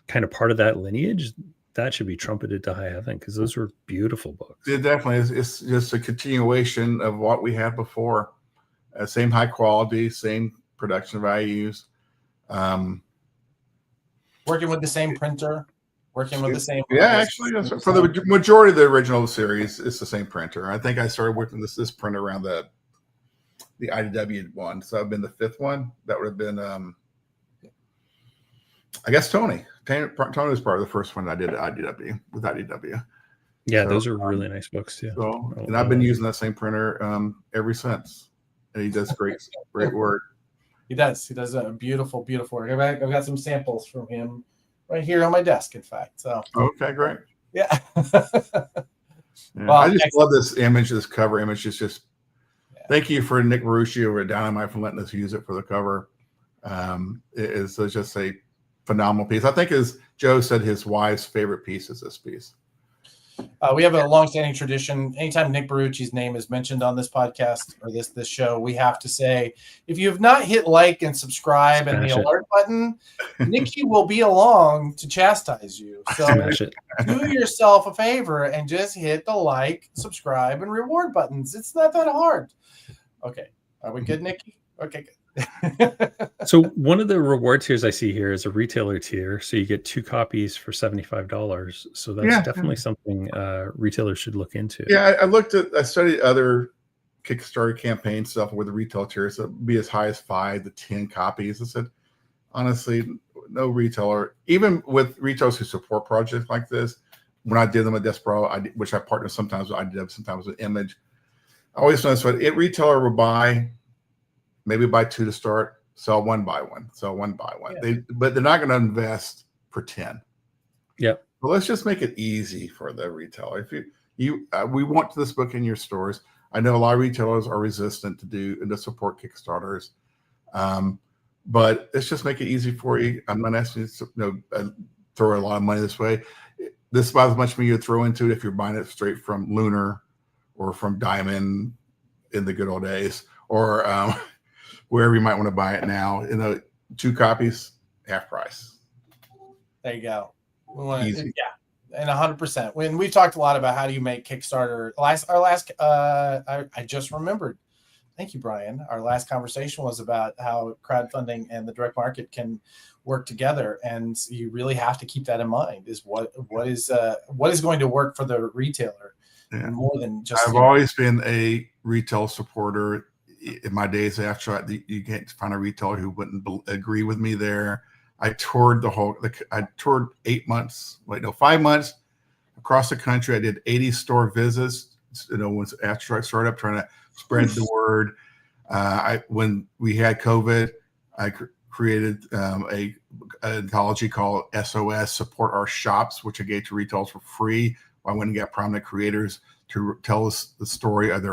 kind of part of that lineage, that should be trumpeted to high heaven because those were beautiful books. It definitely is. It's just a continuation of what we had before. Same high quality, same production values. Working with the same printer. Working with the same. Yeah, actually, for the majority of the original series, it's the same printer. I think I started working with this printer around the IDW one. So I've been the 5th one. That would have been, I guess, Tony. Tony was part of the first one I did at IDW with IDW. Yeah, those are really nice books too. So, and I've been using that same printer ever since. And he does great work. He does. He does a beautiful, beautiful work. I've got some samples from him right here on my desk, in fact. So okay, great. Yeah. Well, I just love this image, this cover image. It's just thank you for Nick Marucci over at Dynamite for letting us use it for the cover. It is just a phenomenal piece. I think, as Joe said, his wife's favorite piece is this piece. We have a long-standing tradition. Anytime Nick Barucci's name is mentioned on this podcast or this show, we have to say, if you have not hit like and subscribe and the alert button, Nikki will be along to chastise you. So do yourself a favor and just hit the like, subscribe, and reward buttons. It's not that hard. Okay. Are we good, Nikki? Okay, good. So one of the reward tiers I see here is a retailer tier. So you get 2 copies for $75. So that's definitely something retailers should look into. Yeah, I studied other Kickstarter campaign stuff where the retail tiers would be as high as 5 to 10 copies. I said, honestly, no retailer, even with retailers who support projects like this, when I did them at Despero, which I partner sometimes, I did sometimes with Image. I always noticed what a retailer would maybe buy 2 to start, sell 1 buy 1, sell 1 buy 1. Yeah. But they're not going to invest for 10. Yep. But let's just make it easy for the retailer. If we want this book in your stores. I know a lot of retailers are resistant to support Kickstarters, but let's just make it easy for you. I'm not asking you to throw a lot of money this way. This is about as much money you throw into it if you're buying it straight from Lunar or from Diamond in the good old days, or wherever you might want to buy it now. 2 copies, half price. There you go. Easy. Yeah, and 100%. When we've talked a lot about how do you make Kickstarter. I just remembered. Thank you, Brian. Our last conversation was about how crowdfunding and the direct market can work together, and you really have to keep that in mind. Is what is going to work for the retailer more than just. I've always been a retail supporter. In my days after, you can't find a retailer who wouldn't agree with me there. I toured I toured 5 months across the country. I did 80 store visits, after I started up trying to spread the word. When we had COVID, I created an anthology called SOS, Support Our Shops, which I gave to retailers for free. I went and got prominent creators to tell us the story of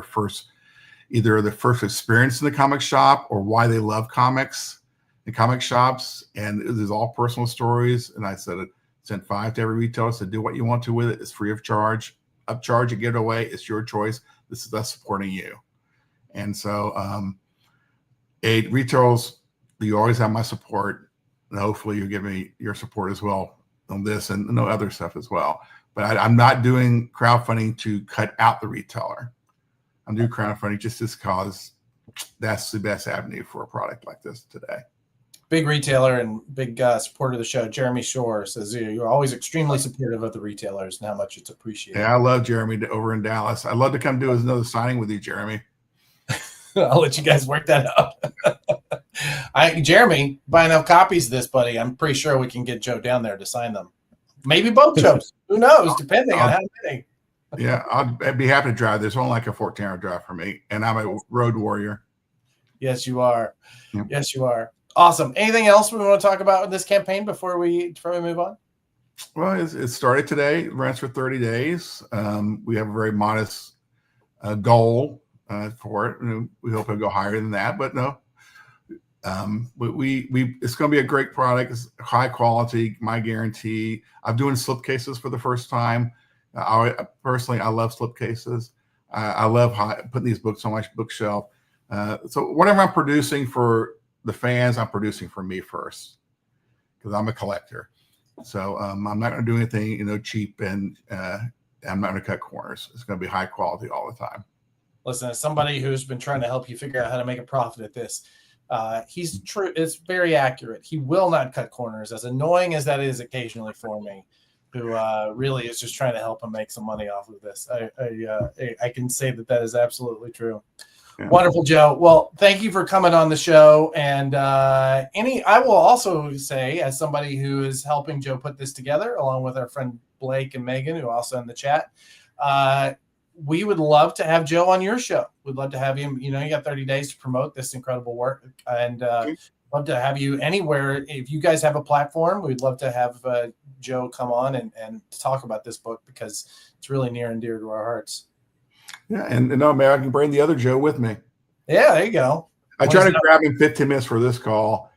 either their first experience in the comic shop or why they love comics and comic shops. And it was all personal stories. And I sent 5 to every retailer, said, do what you want to with it. It's free of charge. Upcharge and give it away. It's your choice. This is us supporting you. And so retailers, you always have my support. And hopefully you give me your support as well on this and no other stuff as well. But I'm not doing crowdfunding to cut out the retailer. I'm doing crowdfunding just because that's the best avenue for a product like this today. Big retailer and big supporter of the show, Jeremy Shore, says you're always extremely supportive of the retailers and how much it's appreciated. Yeah, I love Jeremy over in Dallas. I'd love to come do another signing with you, Jeremy. I'll let you guys work that out. Jeremy, buy enough copies of this, buddy. I'm pretty sure we can get Joe down there to sign them. Maybe both Joes. Who knows? Depending on how many. Yeah, I'd be happy to drive. There's only like a 14-hour drive for me, and I'm a road warrior. Yes, you are. Yep. Yes, you are. Awesome. Anything else we want to talk about with this campaign before we move on? Well, it started today. It runs for 30 days. We have a very modest goal for it. We hope it'll go higher than that, but no. It's going to be a great product. It's high quality, my guarantee. I'm doing slipcases for the first time. Personally, I love slipcases. I love putting these books on my bookshelf. So whatever I'm producing for the fans, I'm producing for me first because I'm a collector. So I'm not going to do anything, cheap, and I'm not going to cut corners. It's going to be high quality all the time. Listen, as somebody who's been trying to help you figure out how to make a profit at this, he's true. It's very accurate. He will not cut corners, as annoying as that is occasionally for me, who really is just trying to help him make some money off of this. I can say that is absolutely true. Yeah. Wonderful, Joe. Well, thank you for coming on the show. And I will also say, as somebody who is helping Joe put this together, along with our friend Blake and Megan, who are also in the chat, we would love to have Joe on your show. We'd love to have him. You got 30 days to promote this incredible work, and love to have you anywhere. If you guys have a platform, we'd love to have Joe come on and talk about this book because it's really near and dear to our hearts. Yeah, and no, man, I can bring the other Joe with me. Yeah, there you go. I tried to grab him 15 minutes for this call,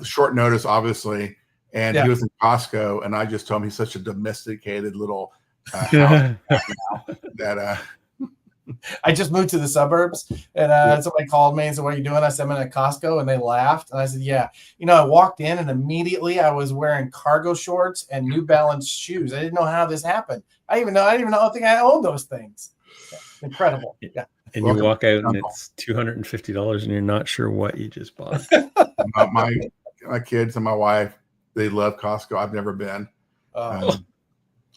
short notice, obviously, and he was in Costco, and I just told him he's such a domesticated little house that I just moved to the suburbs, and somebody called me and said, "What are you doing?" I said, "I'm in a Costco," and they laughed. And I said, "Yeah, I walked in and immediately I was wearing cargo shorts and New Balance shoes. I didn't know how this happened. I didn't even know. I think I owned those things. Yeah, incredible. Yeah." And you walk out and it's $250, and you're not sure what you just bought. my kids and my wife, they love Costco. I've never been.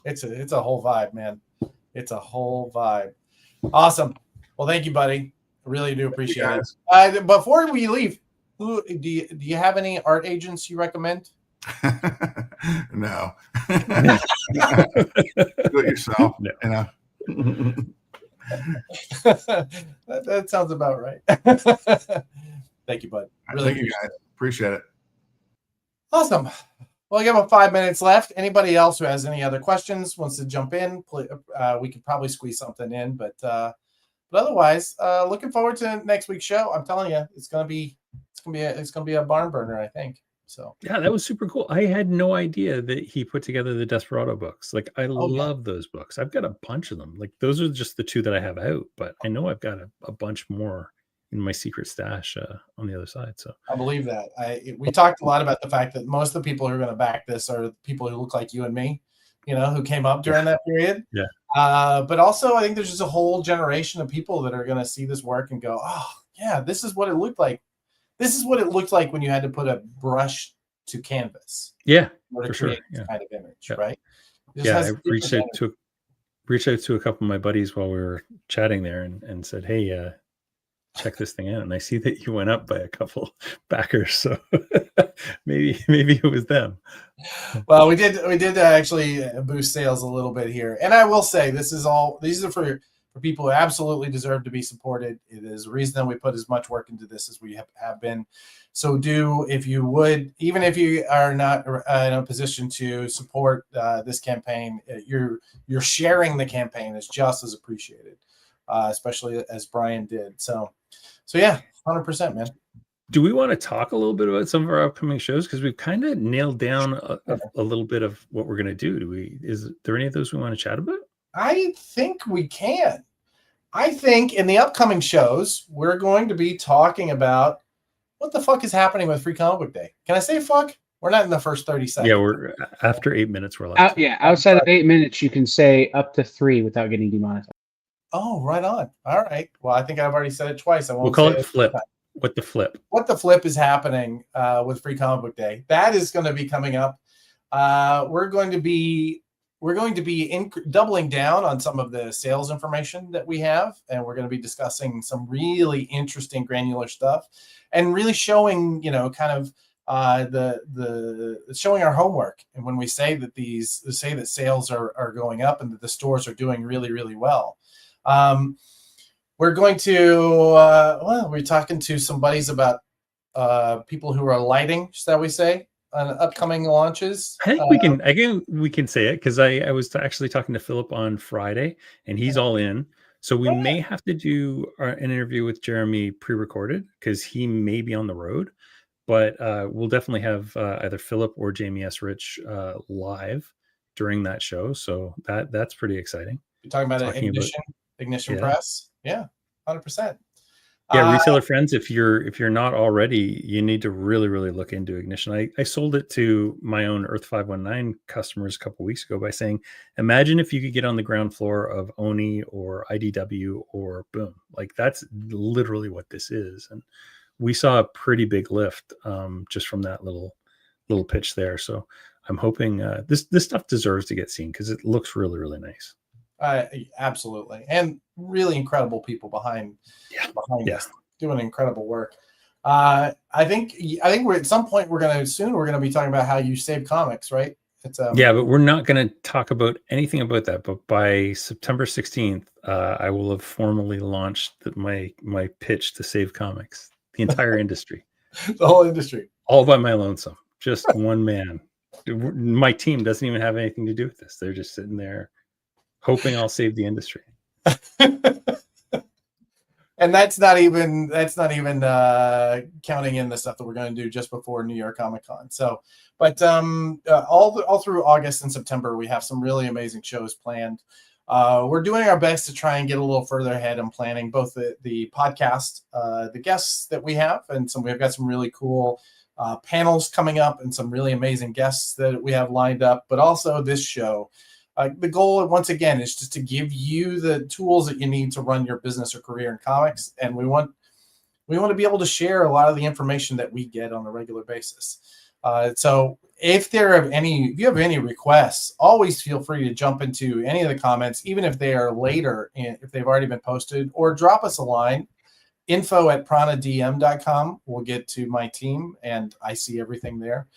It's a whole vibe, man. It's a whole vibe. Awesome. Well, thank you, buddy. I really do appreciate it. Before we leave, do you have any art agents you recommend? No. Do it yourself. No. That sounds about right. Thank you, bud. Really thank you, guys. Appreciate it. Awesome. Well, we have about 5 minutes left. Anybody else who has any other questions, wants to jump in, we could probably squeeze something in. But otherwise, looking forward to next week's show. I'm telling you, it's gonna be a barn burner, I think. So yeah, that was super cool. I had no idea that he put together the Desperado books. Like, I love those books. I've got a bunch of them. Like, those are just the 2 that I have out, but I know I've got a bunch more in my secret stash on the other side. So I believe that. We talked a lot about the fact that most of the people who are going to back this are people who look like you and me, who came up during that period. Yeah. But also, I think there's just a whole generation of people that are going to see this work and go, "Oh, yeah, this is what it looked like. This is what it looked like when you had to put a brush to canvas." Yeah, for sure. This kind of image, right? I reached out to a couple of my buddies while we were chatting there and said, "Hey, check this thing out." And I see that you went up by a couple backers, so maybe it was them. Well, we did actually boost sales a little bit here, and I will say these are for people who absolutely deserve to be supported. It is the reason that we put as much work into this as we have been. So if you would, even if you are not in a position to support this campaign, you're sharing the campaign is just as appreciated, especially as Brian did. So yeah, 100%, man. Do we want to talk a little bit about some of our upcoming shows? Because we've kind of nailed down a little bit of what we're going to do. Is there any of those we want to chat about? I think we can. I think in the upcoming shows, we're going to be talking about what the fuck is happening with Free Comic Book Day. Can I say fuck? We're not in the first 30 seconds. Yeah, we're after 8 minutes. We're like, outside of 8 minutes, you can say up to 3 without getting demonetized. Oh, right on. All right. Well, I think I've already said it twice. We'll call it flip. What the flip? What the flip is happening with Free Comic Book Day? That is going to be coming up. We're going to be doubling down on some of the sales information that we have, and we're going to be discussing some really interesting granular stuff, and really showing kind of the showing our homework. And when we say that sales are going up and that the stores are doing really, really well. We're going to we're talking to some buddies about people who are lighting, shall we say, on upcoming launches. I think we can say it, because I was actually talking to Philip on Friday, and he's all in. So we may have to do an interview with Jeremy pre-recorded, because he may be on the road. But we'll definitely have either Philip or Jamie S. Rich live during that show. So that's pretty exciting. You're talking about Ignition Press? Yeah, 100%. Yeah, retailer friends, if you're not already, you need to really, really look into Ignition. I sold it to my own Earth 519 customers a couple weeks ago by saying, imagine if you could get on the ground floor of Oni or IDW or Boom. Like, that's literally what this is. And we saw a pretty big lift just from that little pitch there. So I'm hoping this stuff deserves to get seen, because it looks really, really nice. Absolutely. And really incredible people behind this, doing incredible work. I think we're at some point we're going to be talking about how you save comics, right? But we're not going to talk about anything about that. But by September 16th, I will have formally launched my pitch to save comics, the entire industry, the whole industry, all by my lonesome, just one man. My team doesn't even have anything to do with this. They're just sitting there hoping I'll save the industry. And that's not even counting in the stuff that we're going to do just before New York Comic Con. So, but all through August and September, we have some really amazing shows planned. We're doing our best to try and get a little further ahead in planning both the podcast, the guests that we have, and we've got some really cool panels coming up and some really amazing guests that we have lined up, but also this show. The goal, once again, is just to give you the tools that you need to run your business or career in comics, and we want to be able to share a lot of the information that we get on a regular basis. So if you have any requests, always feel free to jump into any of the comments, even if they are later, if they've already been posted, or drop us a line, info@pranadm.com. We'll get to my team, and I see everything there.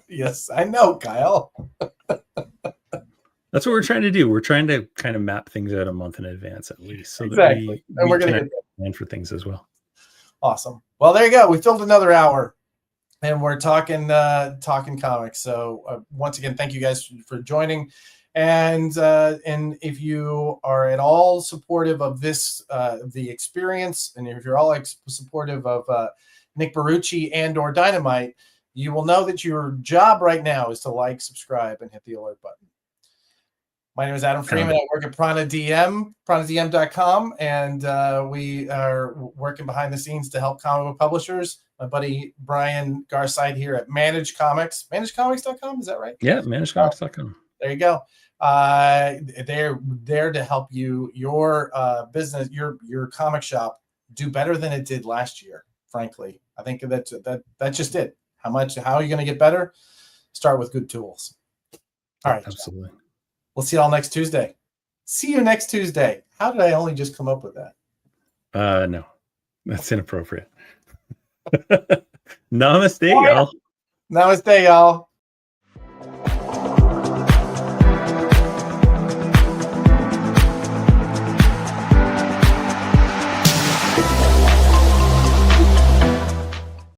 Yes, I know, Kyle. That's what we're trying to do. We're trying to kind of map things out a month in advance, at least, so exactly. that we're going to plan for things as well. Awesome. Well, there you go. We filled another hour, and we're talking comics. So once again, thank you guys for joining. And if you are at all supportive of this, the experience, and if you're all supportive of Nick Barucci and or Dynamite, you will know that your job right now is to like, subscribe, and hit the alert button. My name is Adam Freeman. I work at pranadm.com, and we are working behind the scenes to help comic book publishers. My buddy Brian Garside here at Manage Comics. ManageComics.com, is that right? Yeah, ManageComics.com. There you go. They're there to help you, your business, your comic shop do better than it did last year. Frankly, I think that's just it. How are you going to get better? Start with good tools. All right. Absolutely. We'll see you all next Tuesday. See you next Tuesday. How did I only just come up with that? No, that's inappropriate. Namaste, y'all. Namaste, y'all.